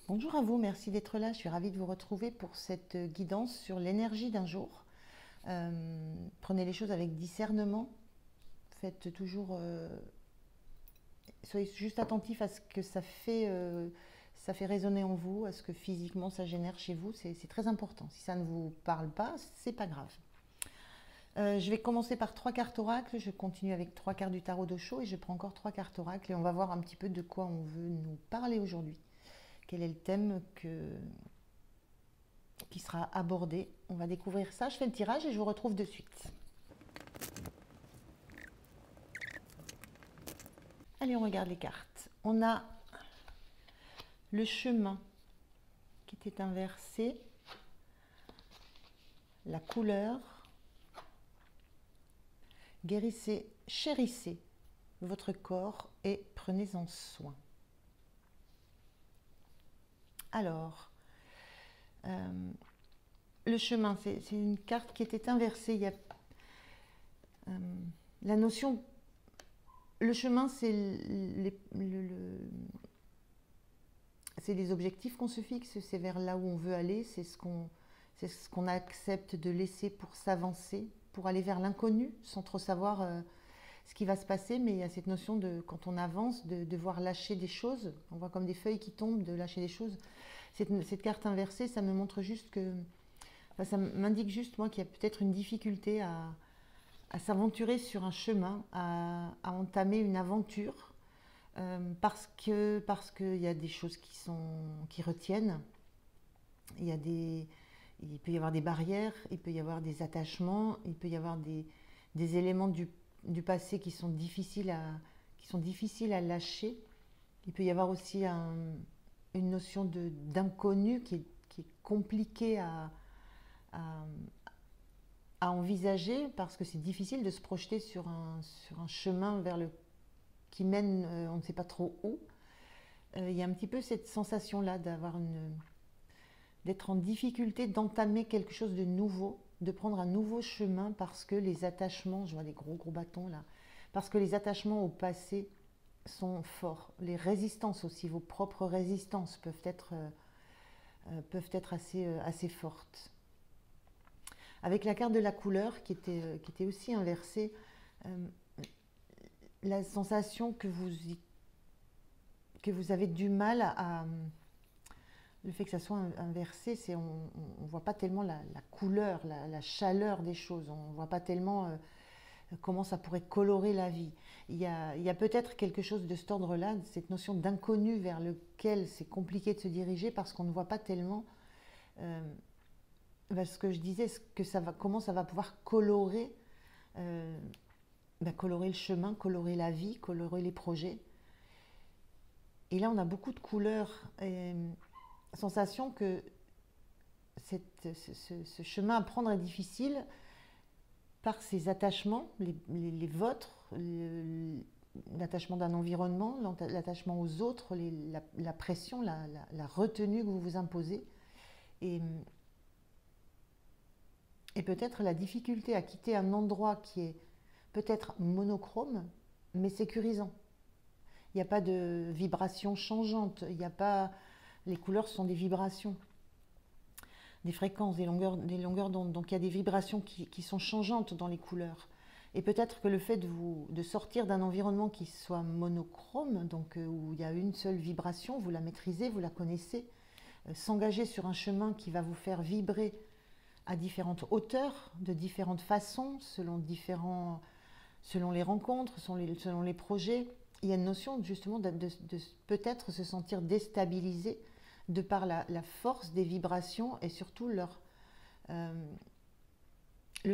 Bonjour à vous, merci d'être là. Je suis ravie de vous retrouver pour cette guidance sur l'énergie d'un jour. Prenez les choses avec discernement. Faites toujours, soyez juste attentif à ce que ça fait résonner en vous, à ce que physiquement ça génère chez vous. C'est très important. Si ça ne vous parle pas, c'est pas grave. Je vais commencer par trois cartes oracles. Je continue avec trois cartes du tarot d'Osho et je prends encore trois cartes oracles et on va voir un petit peu de quoi on veut nous parler aujourd'hui. Quel est le thème qui sera abordé. On va découvrir ça. Je fais le tirage et je vous retrouve de suite. Allez, on regarde les cartes. On a le chemin qui était inversé, la couleur, guérissez, chérissez votre corps et prenez-en soin. Alors, le chemin, c'est une carte qui était inversée. Il y a la notion. Le chemin, c'est les objectifs qu'on se fixe, c'est vers là où on veut aller, c'est ce qu'on accepte de laisser pour s'avancer, pour aller vers l'inconnu, sans trop savoir ce qui va se passer. Mais il y a cette notion de, quand on avance, de devoir lâcher des choses. On voit comme des feuilles qui tombent, de lâcher des choses. Cette carte inversée, ça me montre juste que... Enfin, ça m'indique juste, moi, qu'il y a peut-être une difficulté à s'aventurer sur un chemin, à entamer une aventure, parce qu'il y a des choses qui retiennent. Il peut y avoir des barrières, il peut y avoir des attachements, il peut y avoir des éléments du passé qui sont difficiles à lâcher. Il peut y avoir aussi une notion d'inconnu qui est compliquée à envisager parce que c'est difficile de se projeter sur un chemin qui mène on ne sait pas trop où. Il y a un petit peu cette sensation-là d'être en difficulté d'entamer quelque chose de nouveau, de prendre un nouveau chemin parce que les attachements, je vois des gros gros bâtons là, parce que les attachements au passé sont forts. Les résistances aussi, vos propres résistances peuvent être assez fortes. Avec la carte de la couleur qui était aussi inversée, la sensation que vous avez du mal à... Le fait que ça soit inversé, on ne voit pas tellement la couleur, la chaleur des choses. On ne voit pas tellement comment ça pourrait colorer la vie. Il y a peut-être quelque chose de cet ordre-là, cette notion d'inconnu vers lequel c'est compliqué de se diriger parce qu'on ne voit pas tellement ce que je disais, comment ça va pouvoir colorer, colorer le chemin, colorer la vie, colorer les projets. Et là, on a beaucoup de couleurs. Sensation que ce chemin à prendre est difficile par ces attachements, les vôtres, l'attachement d'un environnement, l'attachement aux autres, la pression, la retenue que vous vous imposez. Et peut-être la difficulté à quitter un endroit qui est peut-être monochrome, mais sécurisant. Il n'y a pas de vibrations changeantes, il n'y a pas... Les couleurs sont des vibrations, des fréquences, des longueurs d'onde. Donc il y a des vibrations qui sont changeantes dans les couleurs. Et peut-être que le fait de sortir d'un environnement qui soit monochrome, donc où il y a une seule vibration, vous la maîtrisez, vous la connaissez, s'engager sur un chemin qui va vous faire vibrer à différentes hauteurs, de différentes façons, selon les rencontres, selon les projets. Il y a une notion justement de peut-être se sentir déstabilisé de par la force des vibrations et surtout le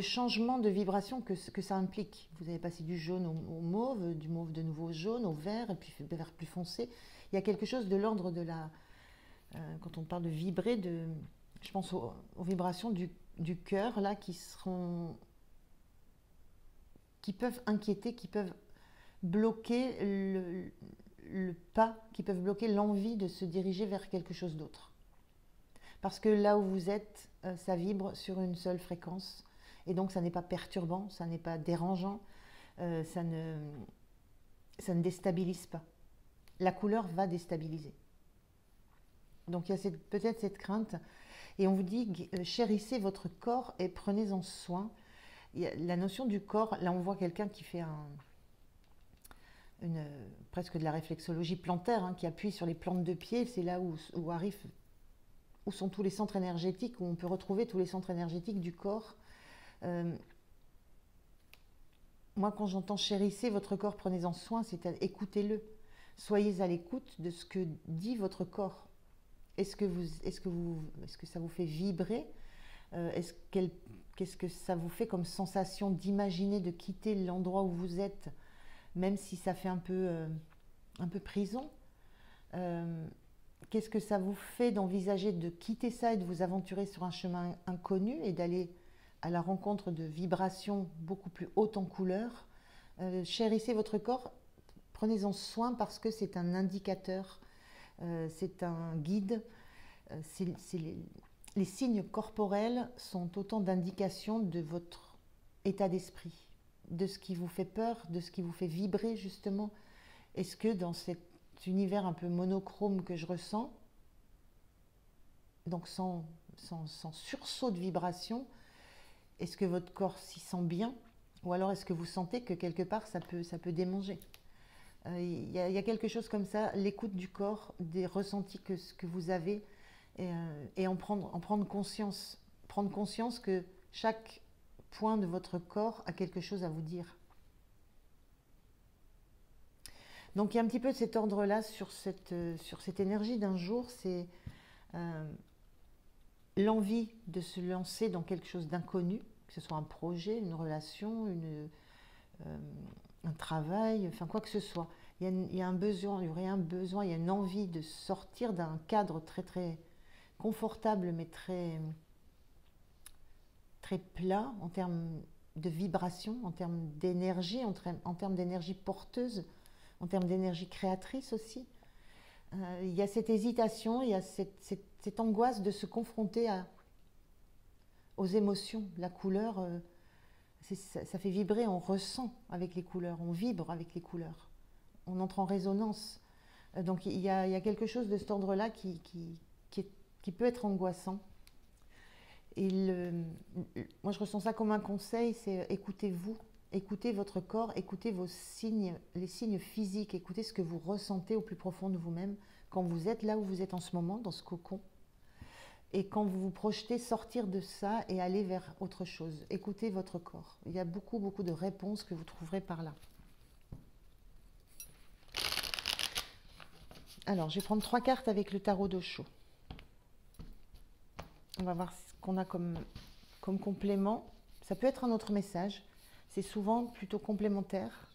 changement de vibration que ça implique. Vous avez passé du jaune au mauve, du mauve de nouveau au jaune, au vert, et puis vert plus foncé. Il y a quelque chose de l'ordre de quand on parle de vibrer, je pense aux vibrations du cœur, là, qui peuvent inquiéter, qui peuvent bloquer le pas, qui peuvent bloquer l'envie de se diriger vers quelque chose d'autre. Parce que là où vous êtes, ça vibre sur une seule fréquence. Et donc ça n'est pas perturbant, ça n'est pas dérangeant, ça ne déstabilise pas. La couleur va déstabiliser. Donc il y a peut-être cette crainte. Et on vous dit, chérissez votre corps et prenez-en soin. Il y a la notion du corps, là on voit quelqu'un qui fait presque de la réflexologie plantaire, hein, qui appuie sur les plantes de pied. C'est là où sont tous les centres énergétiques, où on peut retrouver tous les centres énergétiques du corps. Moi, quand j'entends chérissez votre corps, prenez-en soin, c'est écoutez-le. Soyez à l'écoute de ce que dit votre corps. Est-ce que ça vous fait vibrer? Qu'est-ce que ça vous fait comme sensation d'imaginer de quitter l'endroit où vous êtes, même si ça fait un peu prison? Qu'est-ce que ça vous fait d'envisager de quitter ça et de vous aventurer sur un chemin inconnu et d'aller à la rencontre de vibrations beaucoup plus hautes en couleur? Chérissez votre corps, prenez-en soin parce que c'est un indicateur, c'est un guide. Les signes corporels sont autant d'indications de votre état d'esprit, de ce qui vous fait peur, de ce qui vous fait vibrer justement. Est-ce que dans cet univers un peu monochrome que je ressens, donc sans sursaut de vibration, est-ce que votre corps s'y sent bien? Ou alors est-ce que vous sentez que quelque part ça peut démanger? Il y a quelque chose comme ça, l'écoute du corps, des ressentis que vous avez, et en prendre conscience. Prendre conscience que chaque point de votre corps a quelque chose à vous dire. Donc il y a un petit peu de cet ordre-là sur cette énergie d'un jour, c'est l'envie de se lancer dans quelque chose d'inconnu, que ce soit un projet, une relation, un travail, enfin quoi que ce soit. Il y a un besoin, il y aurait un besoin, il y a une envie de sortir d'un cadre très très confortable, mais très, très plat en termes de vibration, en termes d'énergie, en termes d'énergie porteuse, en termes d'énergie créatrice aussi. Il y a cette hésitation, il y a cette angoisse de se confronter aux émotions. La couleur, ça fait vibrer, on ressent avec les couleurs, on vibre avec les couleurs, on entre en résonance. Donc il y a quelque chose de cet ordre-là qui peut être angoissant. Et moi je ressens ça comme un conseil, c'est écoutez-vous, écoutez votre corps, écoutez vos signes, les signes physiques, écoutez ce que vous ressentez au plus profond de vous-même quand vous êtes là où vous êtes en ce moment, dans ce cocon. Et quand vous vous projetez sortir de ça et aller vers autre chose, écoutez votre corps. Il y a beaucoup, beaucoup de réponses que vous trouverez par là. Alors, je vais prendre 3 cartes avec le tarot d'Osho. On va voir ce qu'on a comme complément. Ça peut être un autre message. C'est souvent plutôt complémentaire.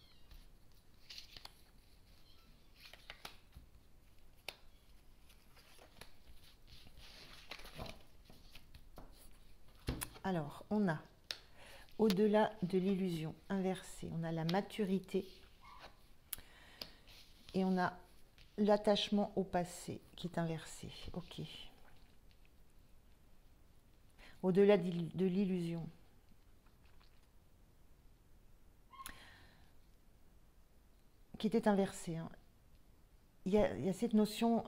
Alors, on a au-delà de l'illusion inversée, on a la maturité et on a l'attachement au passé qui est inversé. Ok. Au-delà de l'illusion. Qui était inversée. Hein. Il y a cette notion...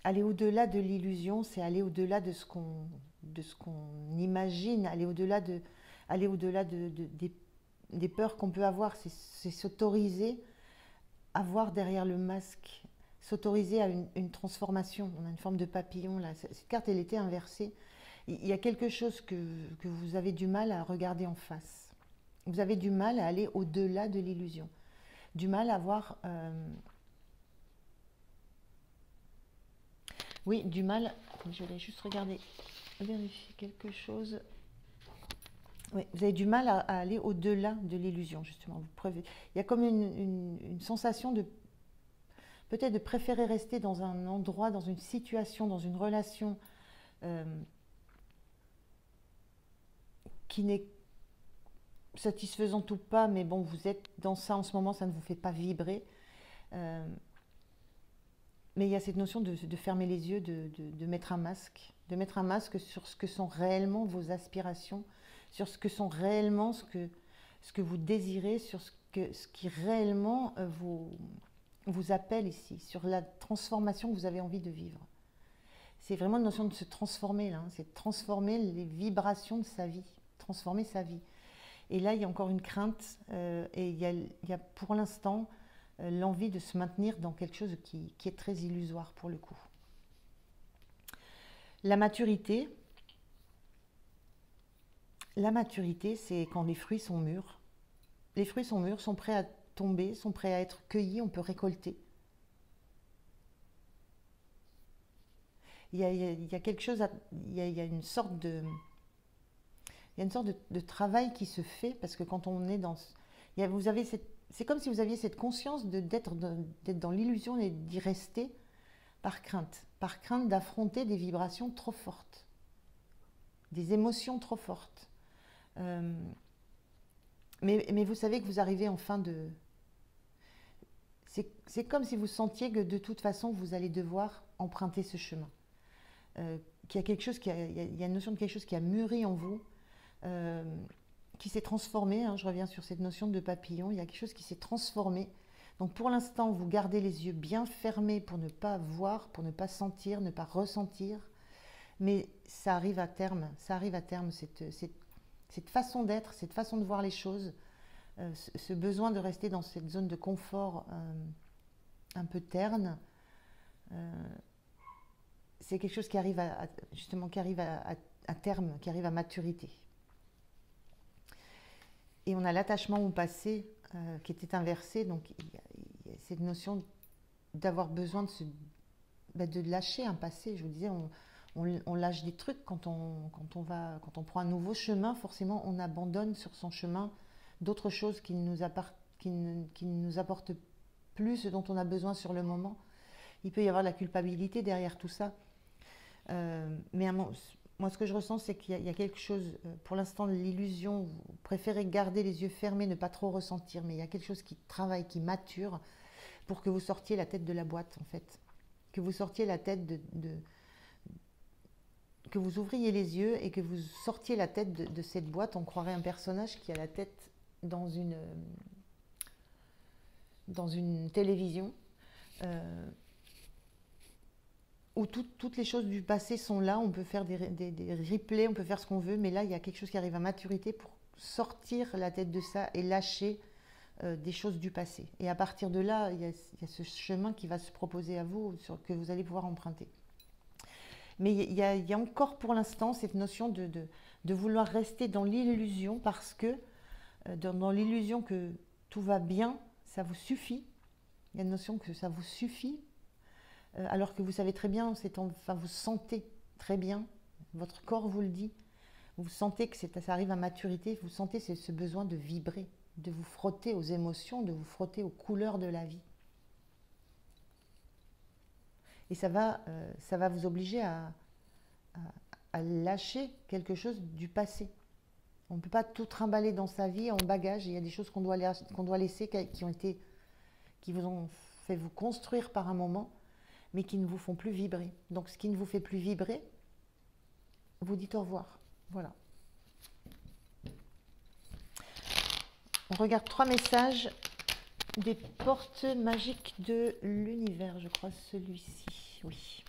aller au-delà de l'illusion, c'est aller au-delà de ce qu'on imagine, aller au-delà des peurs qu'on peut avoir. C'est s'autoriser à voir derrière le masque, s'autoriser à une transformation. On a une forme de papillon là. Cette carte, elle était inversée. Il y a quelque chose que vous avez du mal à regarder en face. Vous avez du mal à aller au-delà de l'illusion. Du mal à voir... oui, du mal... Je vais juste regarder, vérifier quelque chose. Oui, vous avez du mal à aller au-delà de l'illusion, justement. Il y a comme une sensation de... peut-être de préférer rester dans un endroit, dans une situation, dans une relation qui n'est satisfaisante ou pas, mais bon, vous êtes dans ça en ce moment, ça ne vous fait pas vibrer. Mais il y a cette notion de fermer les yeux, de mettre un masque sur ce que sont réellement vos aspirations, sur ce que sont réellement ce que vous désirez, sur ce qui réellement vous appelle ici, sur la transformation que vous avez envie de vivre. C'est vraiment une notion de se transformer, là, hein. C'est de transformer les vibrations de sa vie, transformer sa vie. Et là, il y a encore une crainte, et il y a pour l'instant l'envie de se maintenir dans quelque chose qui est très illusoire pour le coup. La maturité, c'est quand les fruits sont mûrs. Les fruits sont mûrs, sont prêts à tomber, sont prêts à être cueillis, on peut récolter. Il y a quelque chose, il y a une sorte de... Il y a une sorte de travail qui se fait parce que quand on est dans... c'est comme si vous aviez cette conscience d'être dans l'illusion et d'y rester par crainte d'affronter des vibrations trop fortes, des émotions trop fortes. Mais vous savez que vous arrivez en fin de... C'est comme si vous sentiez que de toute façon vous allez devoir emprunter ce chemin. Qu'il y a quelque chose, il y a une notion de quelque chose qui a mûri en vous, qui s'est transformé, hein, je reviens sur cette notion de papillon, il y a quelque chose qui s'est transformé. Donc pour l'instant, vous gardez les yeux bien fermés pour ne pas voir, pour ne pas sentir, ne pas ressentir, mais ça arrive à terme, cette façon d'être, cette façon de voir les choses, ce besoin de rester dans cette zone de confort un peu terne, c'est quelque chose qui arrive justement qui arrive à terme, qui arrive à maturité. Et on a l'attachement au passé qui était inversé, donc il y a cette notion d'avoir besoin de lâcher un passé. Je vous disais, on lâche des trucs quand on prend un nouveau chemin, forcément on abandonne sur son chemin d'autres choses qui ne nous apportent plus ce dont on a besoin sur le moment. Il peut y avoir de la culpabilité derrière tout ça. Mais moi, ce que je ressens, c'est qu'il y a quelque chose, pour l'instant, l'illusion, vous préférez garder les yeux fermés, ne pas trop ressentir, mais il y a quelque chose qui travaille, qui mature, pour que vous sortiez la tête de la boîte, en fait. Que vous sortiez la tête que vous ouvriez les yeux et que vous sortiez la tête de cette boîte. On croirait un personnage qui a la tête dans une télévision, où toutes les choses du passé sont là, on peut faire des replays, on peut faire ce qu'on veut, mais là, il y a quelque chose qui arrive à maturité pour sortir la tête de ça et lâcher des choses du passé. Et à partir de là, il y a ce chemin qui va se proposer à vous, que vous allez pouvoir emprunter. Mais il y a encore pour l'instant cette notion de vouloir rester dans l'illusion parce que, dans l'illusion que tout va bien, ça vous suffit. Il y a une notion que ça vous suffit, alors que vous savez très bien, vous sentez très bien, votre corps vous le dit, vous sentez que ça arrive à maturité, vous sentez ce besoin de vibrer, de vous frotter aux émotions, de vous frotter aux couleurs de la vie. Et ça va vous obliger à lâcher quelque chose du passé. On ne peut pas tout trimballer dans sa vie en bagage. Il y a des choses qu'on doit laisser, qui vous ont fait vous construire par un moment, mais qui ne vous font plus vibrer. Donc ce qui ne vous fait plus vibrer, vous dites au revoir. Voilà. On regarde 3 messages des portes magiques de l'univers, je crois celui-ci. Oui.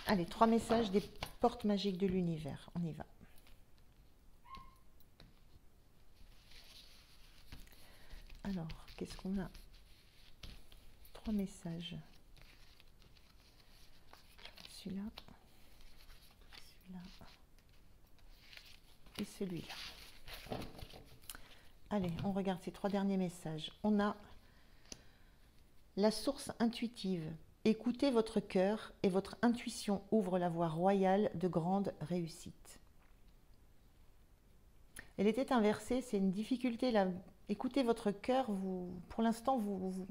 Allez, 3 messages des portes magiques de l'univers. On y va. Alors, qu'est-ce qu'on a? 3 messages. Celui-là, celui-là et celui-là. Allez, on regarde ces 3 derniers messages. On a la source intuitive. Écoutez votre cœur et votre intuition ouvre la voie royale de grande réussite. Elle était inversée, c'est une difficulté là. Écoutez votre cœur, pour l'instant, vous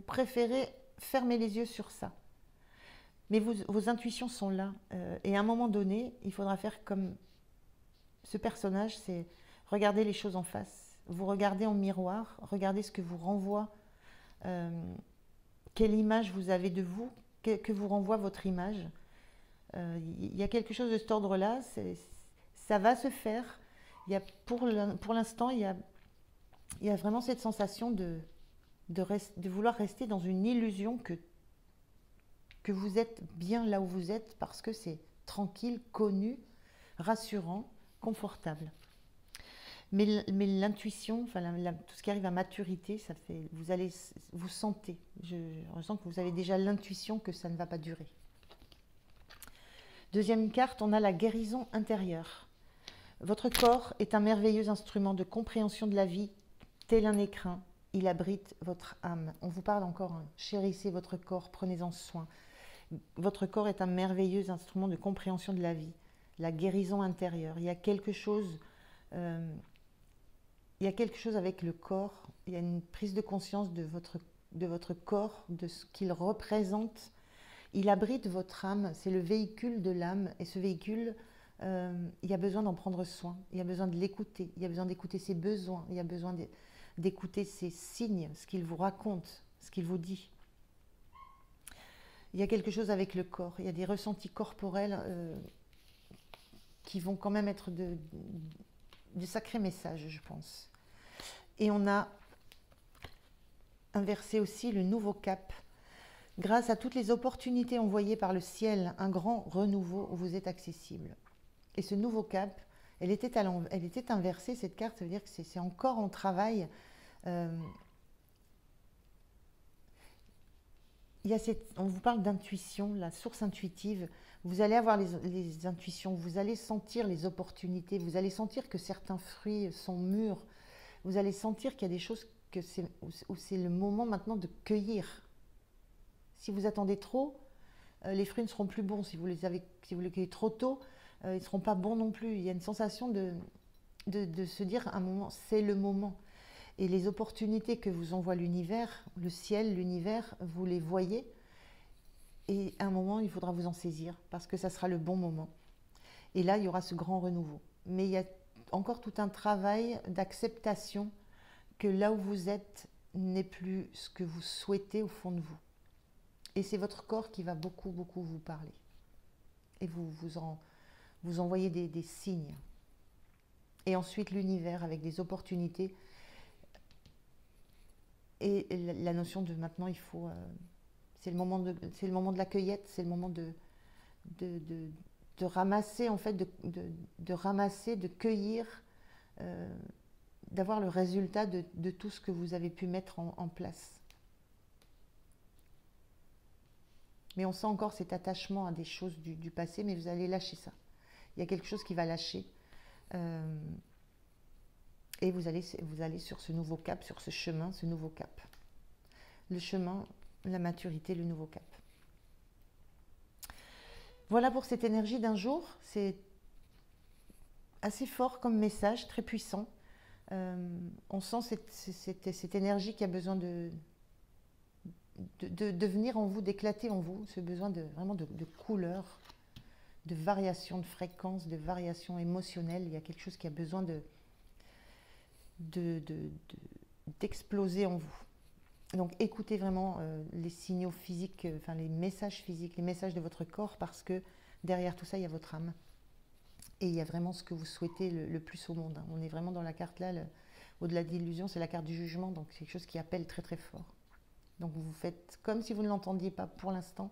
préférez fermer les yeux sur ça. Mais vos intuitions sont là. Et à un moment donné, il faudra faire comme ce personnage, c'est regarder les choses en face. Vous regardez en miroir, regardez ce que vous renvoie, quelle image vous avez de vous, que vous renvoie votre image. Il y a quelque chose de cet ordre-là, ça va se faire. Pour l'instant, il y a vraiment cette sensation de vouloir rester dans une illusion que vous êtes bien là où vous êtes parce que c'est tranquille, connu, rassurant, confortable. Mais l'intuition, enfin, tout ce qui arrive à maturité, ça fait, vous sentez, je ressens que vous avez déjà l'intuition que ça ne va pas durer. Deuxième carte, on a la guérison intérieure. Votre corps est un merveilleux instrument de compréhension de la vie, tel un écrin. Il abrite votre âme. On vous parle encore, hein, chérissez votre corps, prenez-en soin. Votre corps est un merveilleux instrument de compréhension de la vie, la guérison intérieure. Il y a quelque chose avec le corps, il y a une prise de conscience de votre corps, de ce qu'il représente. Il abrite votre âme, c'est le véhicule de l'âme, et ce véhicule, il y a besoin d'en prendre soin, il y a besoin de l'écouter, il y a besoin d'écouter ses besoins, il y a besoin d'écouter ses signes, ce qu'il vous raconte, ce qu'il vous dit. Il y a quelque chose avec le corps, il y a des ressentis corporels qui vont quand même être de sacrés messages, je pense. Et on a inversé aussi le nouveau cap. Grâce à toutes les opportunités envoyées par le ciel, un grand renouveau vous est accessible. Et ce nouveau cap, elle était inversée, cette carte, ça veut dire que c'est encore en travail. On vous parle d'intuition, la source intuitive. Vous allez avoir les intuitions, vous allez sentir les opportunités, vous allez sentir que certains fruits sont mûrs, vous allez sentir qu'il y a des choses où c'est le moment maintenant de cueillir. Si vous attendez trop, les fruits ne seront plus bons. Si vous les cueillez trop tôt, ils ne seront pas bons non plus. Il y a une sensation de se dire à un moment, c'est le moment. Et les opportunités que vous envoie l'univers, le ciel, l'univers, vous les voyez. Et à un moment, il faudra vous en saisir parce que ça sera le bon moment. Et là, il y aura ce grand renouveau. Mais il y a encore tout un travail d'acceptation que là où vous êtes n'est plus ce que vous souhaitez au fond de vous. Et c'est votre corps qui va beaucoup, beaucoup vous parler. Et vous envoyez des signes. Et ensuite, l'univers avec des opportunités. Et la notion de maintenant, il faut... c'est le moment de la cueillette, c'est le moment de ramasser, en fait, de ramasser, de cueillir, d'avoir le résultat de tout ce que vous avez pu mettre en place. Mais on sent encore cet attachement à des choses du passé, mais vous allez lâcher ça. Il y a quelque chose qui va lâcher. Et vous allez sur ce nouveau cap, sur ce chemin, ce nouveau cap. Le chemin, la maturité, le nouveau cap. Voilà pour cette énergie d'un jour. C'est assez fort comme message, très puissant. On sent cette énergie qui a besoin de venir en vous, d'éclater en vous, ce besoin vraiment de couleur, de variation de fréquence, de variation émotionnelle. Il y a quelque chose qui a besoin d'exploser en vous. Donc écoutez vraiment les signaux physiques, enfin les messages physiques, les messages de votre corps, parce que derrière tout ça, il y a votre âme. Et il y a vraiment ce que vous souhaitez le plus au monde. On est vraiment dans la carte là, au-delà de l'illusion, c'est la carte du jugement, donc c'est quelque chose qui appelle très très fort. Donc vous faites comme si vous ne l'entendiez pas pour l'instant,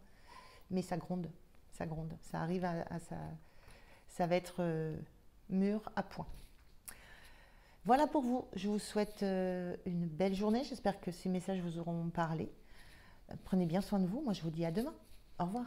mais ça gronde, ça gronde. Ça arrive ça va être mûr à point. Voilà pour vous. Je vous souhaite une belle journée. J'espère que ces messages vous auront parlé. Prenez bien soin de vous. Moi, je vous dis à demain. Au revoir.